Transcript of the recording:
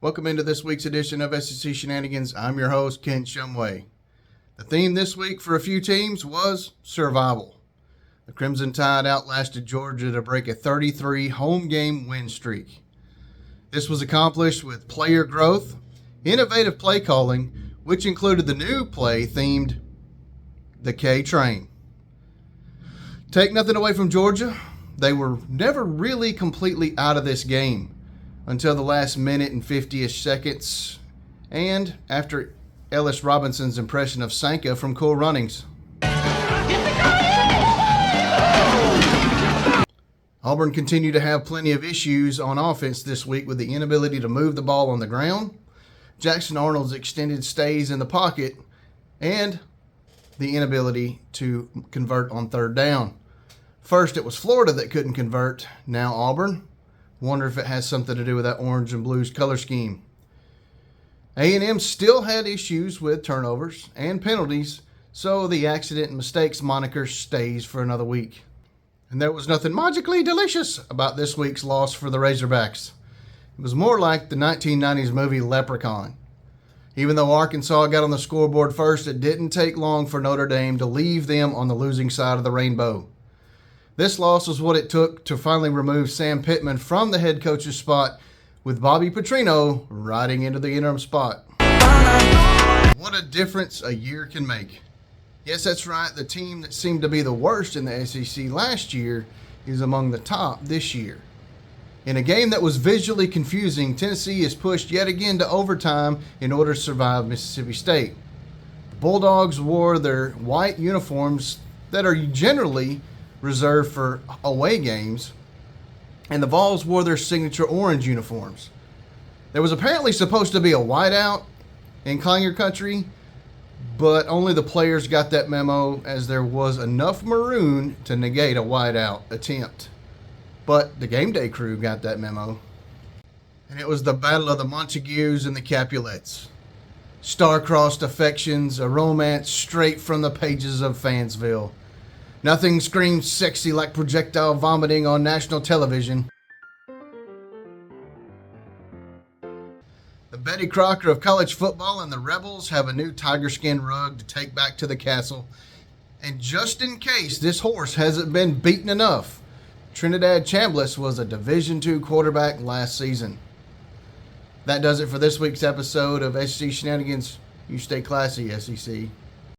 Welcome into this week's edition of SEC Shenanigans. I'm your host, Kent Shumway. The theme this week for a few teams was survival. The Crimson Tide outlasted Georgia to break a 33 home game win streak. This was accomplished with player growth, innovative play calling, which included the new play themed the K-Train. Take nothing away from Georgia, they were never really completely out of this game until the last minute and 50-ish seconds, and after Ellis Robinson's impression of Sanka from Cool Runnings. Auburn continued to have plenty of issues on offense this week with the inability to move the ball on the ground, Jackson Arnold's extended stays in the pocket, and the inability to convert on third down. First, it was Florida that couldn't convert, now Auburn. Wonder if it has something to do with that orange and blues color scheme. A&M still had issues with turnovers and penalties, so the accident and mistakes moniker stays for another week. And there was nothing magically delicious about this week's loss for the Razorbacks. It was more like the 1990s movie Leprechaun. Even though Arkansas got on the scoreboard first, it didn't take long for Notre Dame to leave them on the losing side of the rainbow. This loss was what it took to finally remove Sam Pittman from the head coach's spot, with Bobby Petrino riding into the interim spot. What a difference a year can make. Yes, that's right, the team that seemed to be the worst in the SEC last year is among the top this year. In a game that was visually confusing, Tennessee is pushed yet again to overtime in order to survive Mississippi State. The Bulldogs wore their white uniforms that are generally reserved for away games, and the Vols wore their signature orange uniforms. There was apparently supposed to be a whiteout in Clanger Country, but only the players got that memo, as there was enough maroon to negate a whiteout attempt. But the game day crew got that memo. And it was the battle of the Montagues and the Capulets. Star-crossed affections, a romance straight from the pages of Fansville. Nothing screams sexy like projectile vomiting on national television. The Betty Crocker of college football and the Rebels have a new tiger skin rug to take back to the castle. And just in case this horse hasn't been beaten enough, Trinidad Chambliss was a Division II quarterback last season. That does it for this week's episode of SEC Shenanigans. You stay classy, SEC.